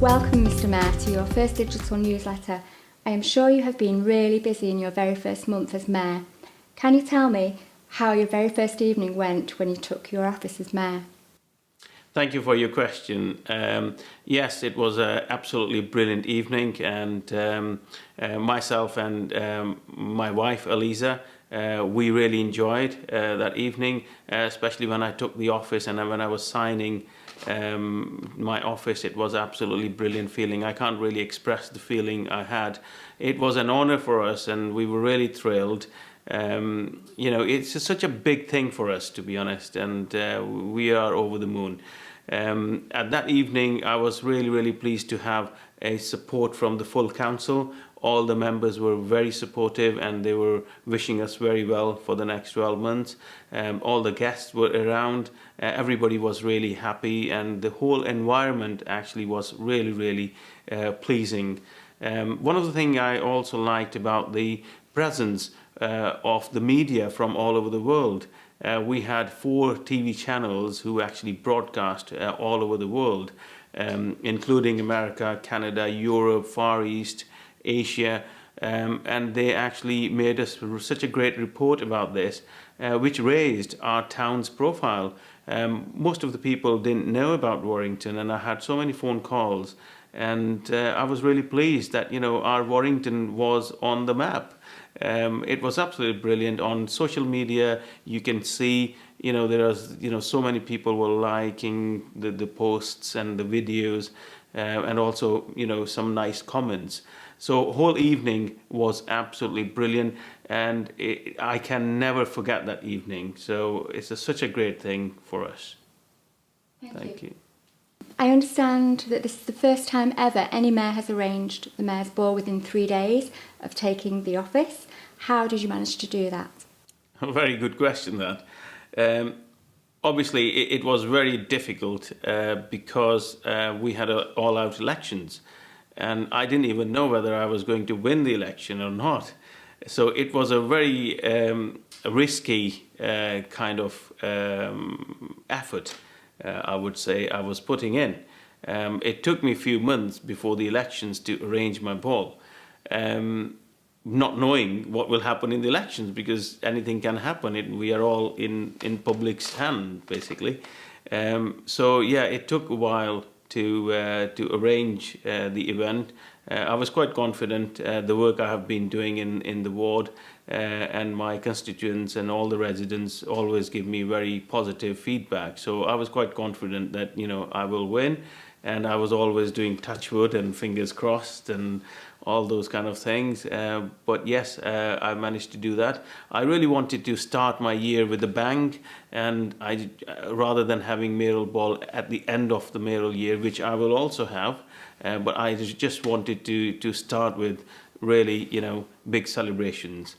Welcome, Mr. Mayor, to your first digital newsletter. I am sure you have been really busy in your very first month as Mayor. Can you tell me how your very first evening went when you took your office as Mayor? Thank you for your question. Yes, it was an absolutely brilliant evening, and myself and my wife, Eliza, we really enjoyed that evening, especially when I took the office and when I was signing my office. It was absolutely brilliant feeling. I can't really express the feeling I had. It was an honor for us, and we were really thrilled. You know, it's just such a big thing for us, to be honest, and we are over the moon. At that evening, I was really pleased to have a support from the full council. All the members were very supportive, and they were wishing us very well for the next 12 months. All the guests were around. Everybody was really happy, and the whole environment actually was really pleasing. One of the things I also liked about the presence of the media from all over the world. We had 4 TV channels who actually broadcast all over the world, including America, Canada, Europe, Far East, Asia, and they actually made us such a great report about this, which raised our town's profile. Most of the people didn't know about Warrington, and I had so many phone calls, and I was really pleased that, you know, our Warrington was on the map. It was absolutely brilliant. On social media, you can see, you know, there was, you know, so many people were liking the posts and the videos, and also, you know, some nice comments. So whole evening was absolutely brilliant, and I can never forget that evening. So it's such a great thing for us. Thank you. I understand that this is the first time ever any mayor has arranged the mayor's ball within 3 days of taking the office. How did you manage to do that? A very good question, that. Obviously, it was very difficult because we had all-out elections, and I didn't even know whether I was going to win the election or not. So it was a very risky kind of effort, I would say, I was putting in. It took me a few months before the elections to arrange my ball, not knowing what will happen in the elections, because anything can happen. We are all in public's hand, basically. So yeah, it took a while to arrange the event. I was quite confident. The work I have been doing in the ward, and my constituents and all the residents always give me very positive feedback. So I was quite confident that, you know, I will win, and I was always doing touch wood and fingers crossed and all those kind of things. But yes, I managed to do that. I really wanted to start my year with a bang, and rather than having mayoral ball at the end of the mayoral year, which I will also have, but I just wanted to start with really, you know, big celebrations.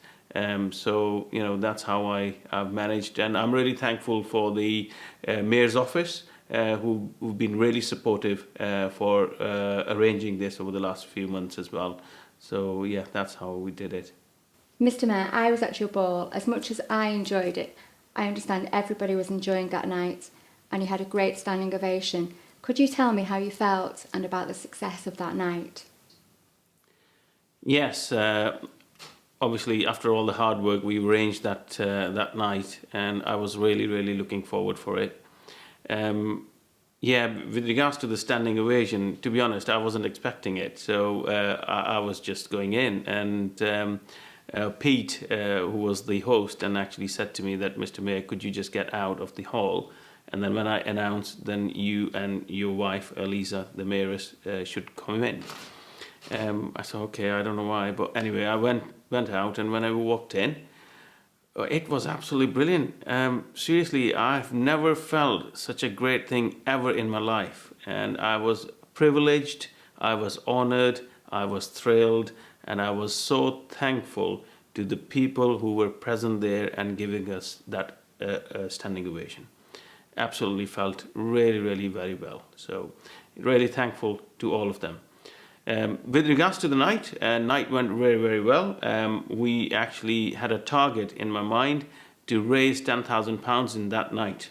So, you know, that's how I've managed, and I'm really thankful for the Mayor's office, who've been really supportive for arranging this over the last few months as well. So yeah, that's how we did it. Mr. Mayor, I was at your ball. As much as I enjoyed it, I understand everybody was enjoying that night, and you had a great standing ovation. Could you tell me how you felt and about the success of that night? Yes, obviously after all the hard work we arranged that night, and I was really looking forward for it. Yeah, with regards to the standing ovation, to be honest, I wasn't expecting it, so I was just going in, and Pete, who was the host, and actually said to me that, Mr. Mayor, could you just get out of the hall? And then when I announced, then you and your wife, Eliza, the mayoress, should come in. I said, okay, I don't know why, but anyway, I went out, and when I walked in, it was absolutely brilliant. Seriously, I've never felt such a great thing ever in my life, and I was privileged, I was honored, I was thrilled, and I was so thankful to the people who were present there and giving us that standing ovation. Absolutely felt really very well. So really thankful to all of them. With regards to the night went very well. We actually had a target in my mind to raise £10,000 in that night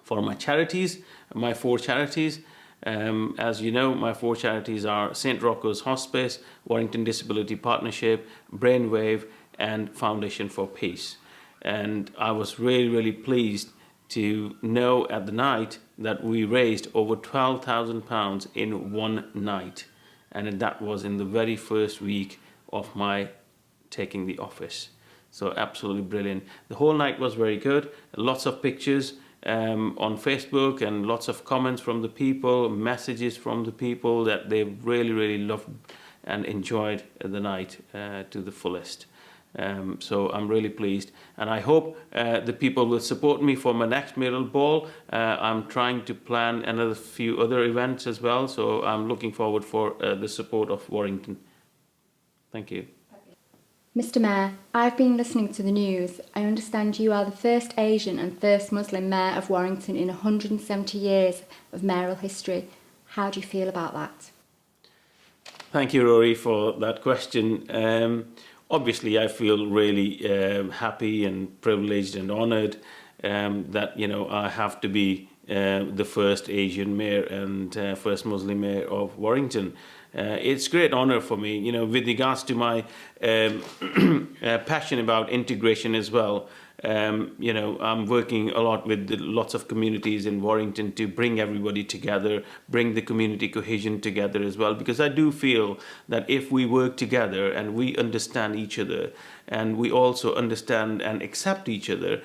for my charities, my 4 charities, As you know, my 4 charities are St. Rocco's Hospice, Warrington Disability Partnership, Brainwave, and Foundation for Peace. And I was really, really pleased to know at the night that we raised over £12,000 in one night. And that was in the very first week of my taking the office. So absolutely brilliant. The whole night was very good. Lots of pictures on Facebook and lots of comments from the people, messages from the people that they really, really loved and enjoyed the night to the fullest. So I'm really pleased, and I hope the people will support me for my next mural ball. I'm trying to plan another few other events as well, so I'm looking forward for the support of Warrington. Thank you. Mr. Mayor, I've been listening to the news. I understand you are the first Asian and first Muslim mayor of Warrington in 170 years of mayoral history. How do you feel about that? Thank you, Rory, for that question. Obviously, I feel really happy and privileged and honoured that I have to be the first Asian mayor and first Muslim mayor of Warrington. It's great honour for me, with regards to my passion about integration as well. I'm working a lot with lots of communities in Warrington to bring everybody together, bring the community cohesion together as well, because I do feel that if we work together and we understand each other and we also understand and accept each other,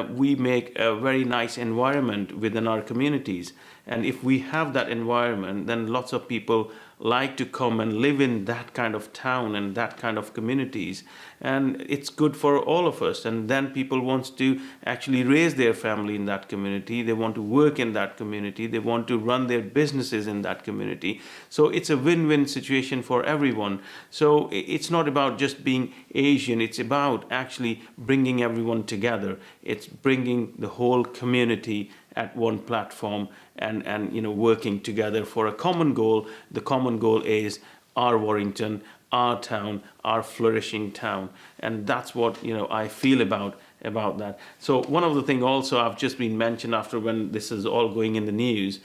we make a very nice environment within our communities. And if we have that environment, then lots of people like to come and live in that kind of town and that kind of communities, and it's good for all of us. And then people want to actually raise their family in that community, they want to work in that community, they want to run their businesses in that community. So it's a win-win situation for everyone. So it's not about just being Asian, it's about actually bringing everyone together. It's bringing the whole community at one platform and working together for a common goal. The common goal is our Warrington, our town, our flourishing town, and that's what I feel about that. So one of the things also I've just been mentioned after when this is all going in the news,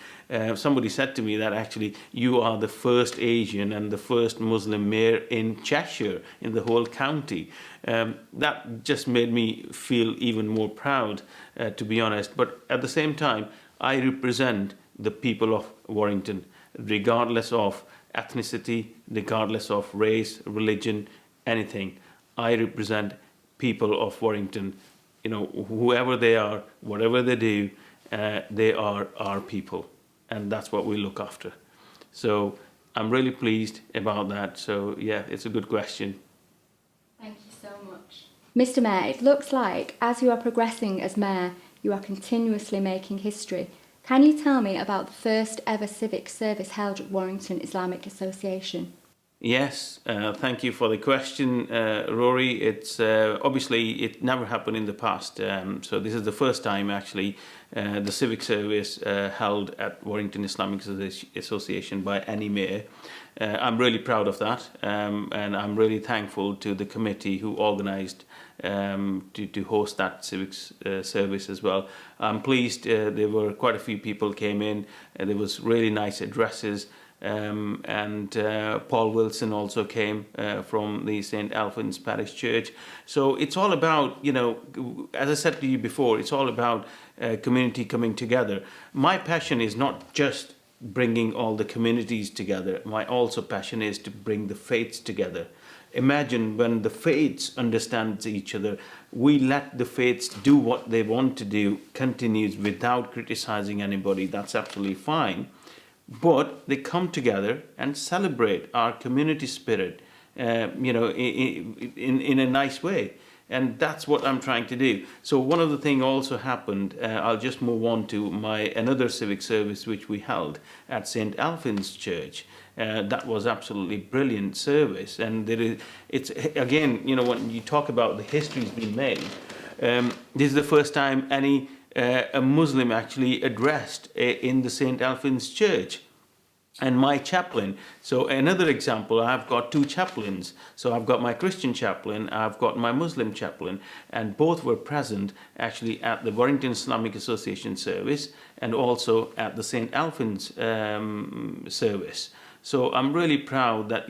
somebody said to me that actually you are the first Asian and the first Muslim mayor in Cheshire, in the whole county. That just made me feel even more proud, to be honest. But at the same time, I represent the people of Warrington, regardless of ethnicity, regardless of race, religion, anything. I represent people of Warrington. Whoever they are, whatever they do, they are our people, and that's what we look after. So I'm really pleased about that. So yeah, it's a good question. Thank you so much. Mr. Mayor, it looks like as you are progressing as mayor, you are continuously making history. Can you tell me about the first ever civic service held at Warrington Islamic Association? Yes, thank you for the question, Rory. It's obviously it never happened in the past, so this is the first time actually the civic service held at Warrington Islamic Association by any mayor. I'm really proud of that, and I'm really thankful to the committee who organised to host that civic service as well. I'm pleased there were quite a few people came in, there was really nice addresses. And Paul Wilson also came from the St. Alphine's Parish Church. So it's all about, as I said to you before, it's all about community coming together. My passion is not just bringing all the communities together. My also passion is to bring the faiths together. Imagine when the faiths understand each other, we let the faiths do what they want to do, continues without criticizing anybody. That's absolutely fine. But they come together and celebrate our community spirit, in a nice way. And that's what I'm trying to do. So one of the things also happened, I'll just move on to another civic service which we held at St. Alphine's Church. That was absolutely brilliant service. And it's again, when you talk about the history's been made, this is the first time a Muslim actually addressed in the St. Alphine's Church. and my chaplain. So another example, I've got two chaplains. So I've got my Christian chaplain, I've got my Muslim chaplain, and both were present actually at the Warrington Islamic Association service and also at the St. Alphin's service. So I'm really proud that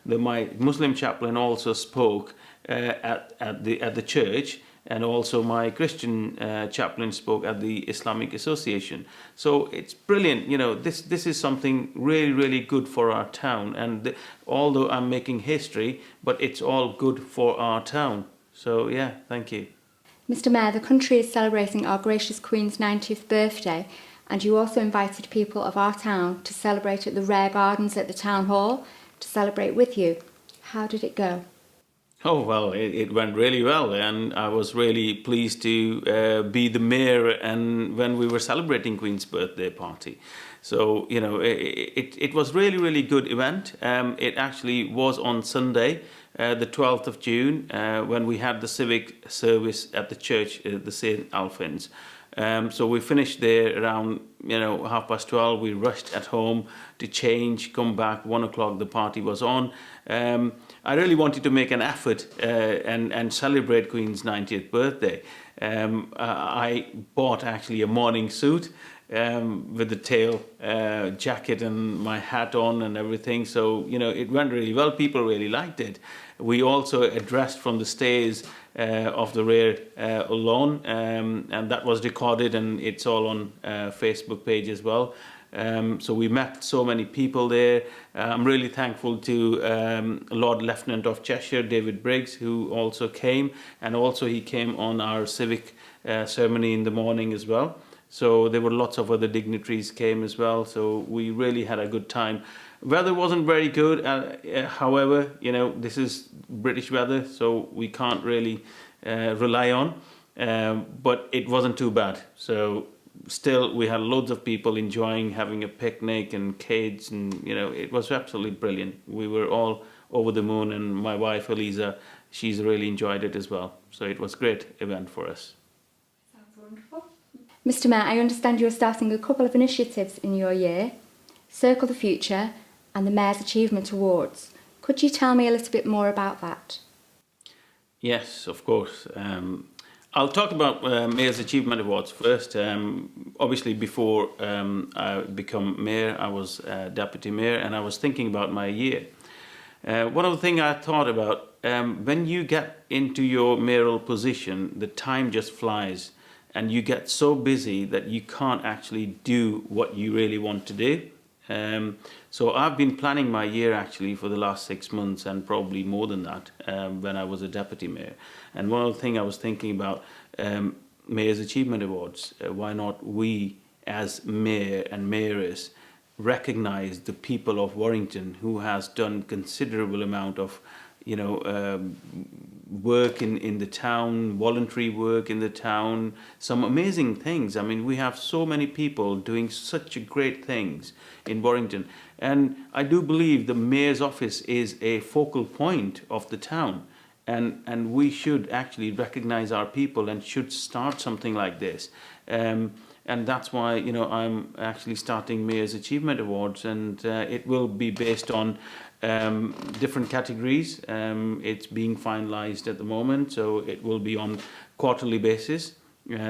my Muslim chaplain also spoke at the church, and also my Christian chaplain spoke at the Islamic Association. So it's brilliant. This is something really, really good for our town. And although I'm making history, but it's all good for our town. So yeah, thank you. Mr. Mayor, the country is celebrating our gracious Queen's 90th birthday, and you also invited people of our town to celebrate at the Rare Gardens at the Town Hall to celebrate with you. How did it go? Oh, well, it went really well, and I was really pleased to be the mayor and when we were celebrating Queen's birthday party. So, it was really, really good event. It actually was on Sunday, the 12th of June, when we had the civic service at the church, the St. Alphin's. So we finished there around 12:30. We rushed at home to change, come back. 1 o'clock the party was on. I really wanted to make an effort and celebrate Queen's 90th birthday. I bought actually a morning suit with the tail jacket and my hat on and everything. So it went really well. People really liked it. We also addressed from the stairs of the rear lawn, and that was recorded, and it's all on Facebook page as well. So we met so many people there. I'm really thankful to Lord Lieutenant of Cheshire, David Briggs, who also came, and also he came on our civic ceremony in the morning as well. So there were lots of other dignitaries came as well. So we really had a good time. Weather wasn't very good. However, this is British weather, so we can't really rely on. But it wasn't too bad. So still, we had loads of people enjoying having a picnic and kids, and it was absolutely brilliant. We were all over the moon, and my wife Eliza, she's really enjoyed it as well. So it was a great event for us. Sounds wonderful. Mr. Mayor, I understand you're starting a couple of initiatives in your year, Circle the Future and the Mayor's Achievement Awards. Could you tell me a little bit more about that? Yes, of course. I'll talk about Mayor's Achievement Awards first. Obviously, before I become mayor, I was deputy mayor, and I was thinking about my year. One of the things I thought about, when you get into your mayoral position, the time just flies, and you get so busy that you can't actually do what you really want to do. So I've been planning my year actually for the last 6 months, and probably more than that, when I was a deputy mayor. And one of the things I was thinking about, Mayor's Achievement Awards, why not we as mayor and mayoress recognize the people of Warrington who has done considerable amount of work in the town, voluntary work in the town, some amazing things. I mean, we have so many people doing such great things in Warrington. And I do believe the mayor's office is a focal point of the town. And we should actually recognize our people and should start something like this. And that's why, I'm actually starting Mayor's Achievement Awards, and it will be based on different categories. It's being finalized at the moment, so it will be on quarterly basis.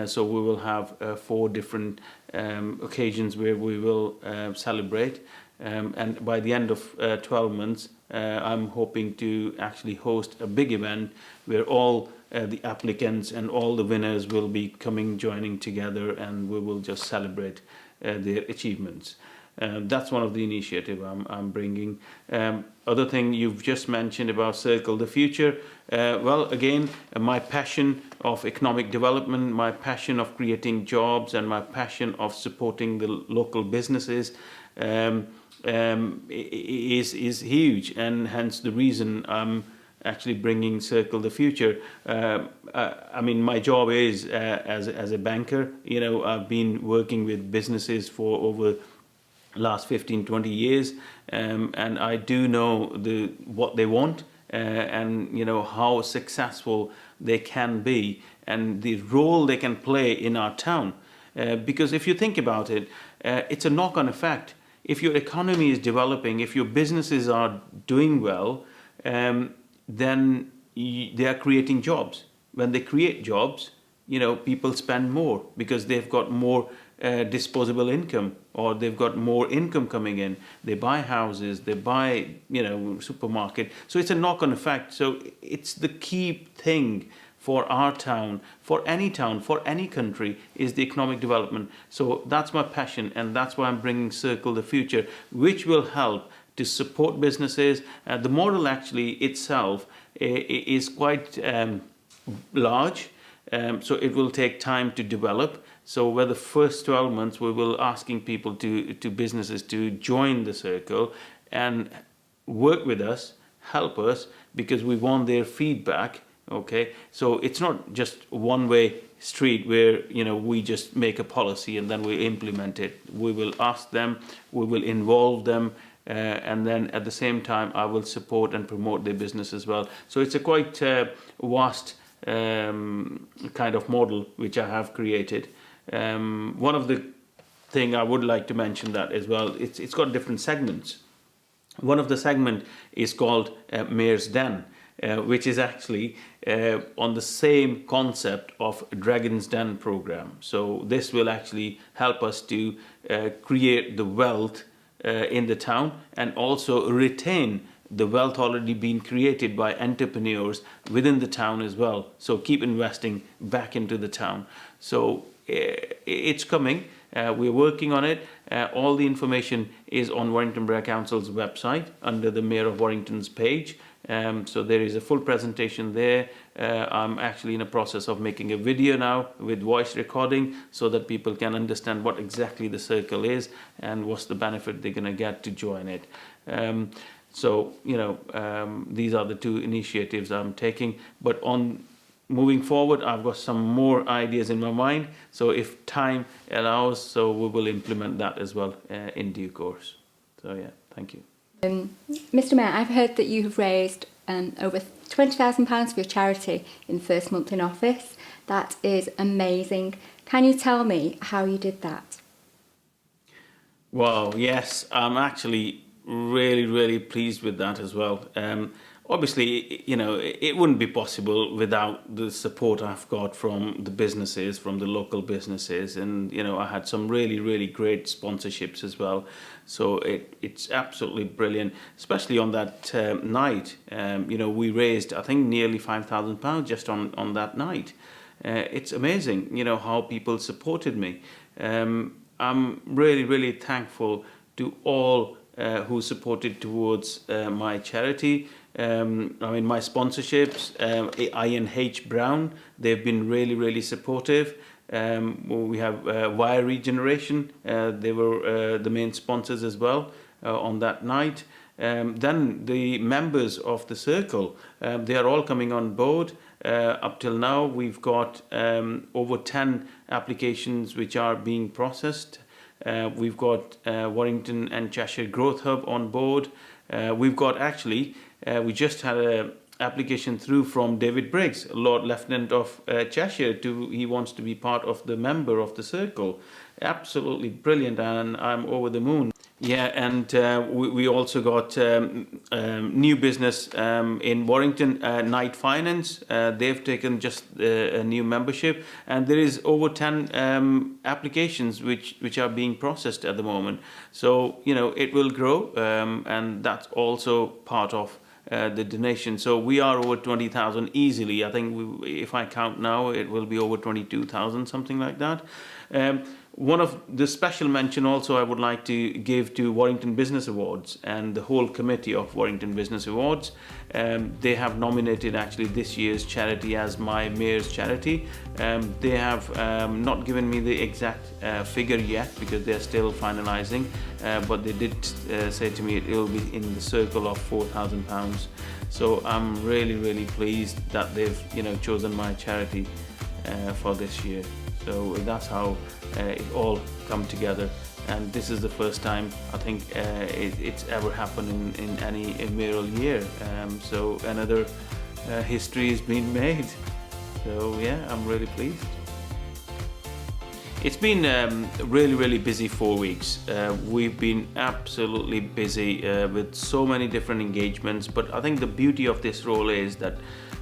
So we will have 4 different occasions where we will celebrate. And by the end of 12 months, I'm hoping to actually host a big event where all the applicants and all the winners will be joining together, and we will just celebrate their achievements. That's one of the initiatives I'm bringing. Other thing you've just mentioned about Circle the Future. Well, again, my passion of economic development, my passion of creating jobs, and my passion of supporting the local businesses is huge, and hence the reason I'm actually bringing Circle the Future. I mean, my job is as a banker. I've been working with businesses for over last 15-20 years, and I do know what they want, and how successful they can be, and the role they can play in our town. Because if you think about it, it's a knock-on effect. if your economy is developing, if your businesses are doing well, then they are creating jobs. When they create jobs, people spend more because they've got more disposable income, or they've got more income coming in. They buy houses, they buy, supermarket. So it's a knock-on effect. So it's the key thing for our town, for any country, is the economic development. So that's my passion, and that's why I'm bringing Circle the Future, which will help to support businesses. The model actually itself is quite large, so it will take time to develop. So where the first 12 months we will asking people to businesses to join the Circle and work with us, help us, because we want their feedback. Okay, so it's not just one-way street where we just make a policy and then we implement it. We will ask them, we will involve them, and then at the same time I will support and promote their business as well. So it's a quite vast kind of model which I have created. One of the thing I would like to mention that as well, it's got different segments. One of the segment is called Mayor's Den, which is actually on the same concept of Dragon's Den program. So this will actually help us to create the wealth in the town, and also retain the wealth already being created by entrepreneurs within the town as well. So keep investing back into the town. So it's coming. We're working on it. All the information is on Warrington Borough Council's website under the Mayor of Warrington's page. So there is a full presentation there. I'm actually in a process of making a video now with voice recording, so that people can understand what exactly the Circle is and what's the benefit they're going to get to join it. So these are the two initiatives I'm taking. But on moving forward, I've got some more ideas in my mind. So if time allows, so we will implement that as well in due course. So yeah, thank you. Mr. Mayor, I've heard that you have raised over £20,000 for your charity in the first month in office. That is amazing. Can you tell me how you did that? Wow, yes, I'm actually really pleased with that as well. Obviously, it wouldn't be possible without the support I've got from the businesses, from the local businesses, and I had some really great sponsorships as well. So it's absolutely brilliant, especially on that night. We raised, I think, nearly £5,000 just on that night. It's amazing, how people supported me. I'm really thankful to all who supported towards my charity. My sponsorships, I&H Brown, they've been really supportive. We have Wire Regeneration, they were the main sponsors as well on that night. Then the members of the Circle, they are all coming on board. Up till now, we've got over 10 applications which are being processed. We've got Warrington and Cheshire Growth Hub on board. We've got actually, we just had an application through from David Briggs, Lord Lieutenant of Cheshire. He wants to be part of the member of the Circle. Absolutely brilliant, and I'm over the moon. Yeah, and we also got new business in Warrington, Knight Finance. They've taken just a new membership, and there is over 10 applications which are being processed at the moment. So it will grow, and that's also part of the donation. So we are over 20,000 easily. I think if I count now, it will be over 22,000, something like that. One of the special mention also I would like to give to Warrington Business Awards and the whole committee of Warrington Business Awards. They have nominated actually this year's charity as my mayor's charity. They have not given me the exact figure yet because they're still finalizing, but they did say to me it will be in the circle of £4,000. So I'm really pleased that they've chosen my charity for this year. So that's how it all come together, and this is the first time I think it's ever happened in any mayoral year. So another history has been made. So yeah, I'm really pleased. It's been really busy 4 weeks. We've been absolutely busy with so many different engagements, but I think the beauty of this role is that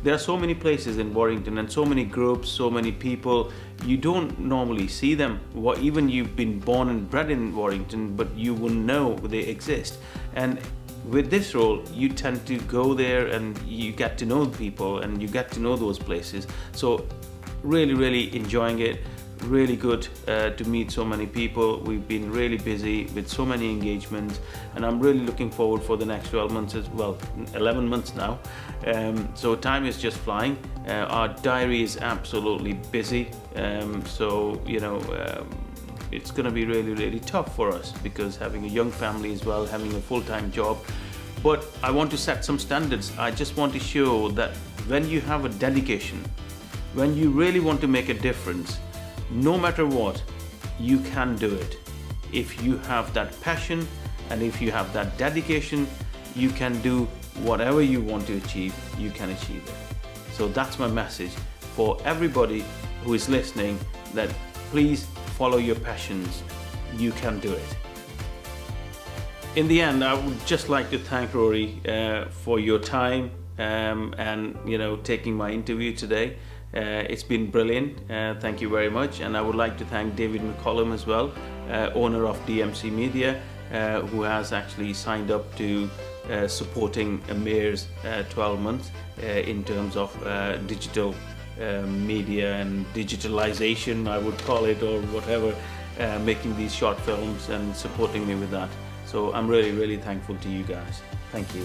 there are so many places in Warrington and so many groups, so many people. You don't normally see them. Even you've been born and bred in Warrington, but you wouldn't know they exist. And with this role, you tend to go there and you get to know people and you get to know those places. So really enjoying it. Really good to meet so many people. We've been really busy with so many engagements, and I'm really looking forward for the next 12 months as well, 11 months now. So time is just flying. Our diary is absolutely busy. So it's going to be really tough for us, because having a young family as well, having a full-time job. But I want to set some standards. I just want to show that when you have a dedication, when you really want to make a difference, no matter what, you can do it. If you have that passion and if you have that dedication, you can do whatever you want to achieve, you can achieve it. So that's my message for everybody who is listening, that please follow your passions. You can do it. In the end, I would just like to thank Rory for your time and taking my interview today. It's been brilliant. Thank you very much. And I would like to thank David McCollum as well, owner of DMC Media, who has actually signed up to supporting Amir's 12 months in terms of digital media and digitalization, I would call it, or whatever, making these short films and supporting me with that. So I'm really thankful to you guys. Thank you.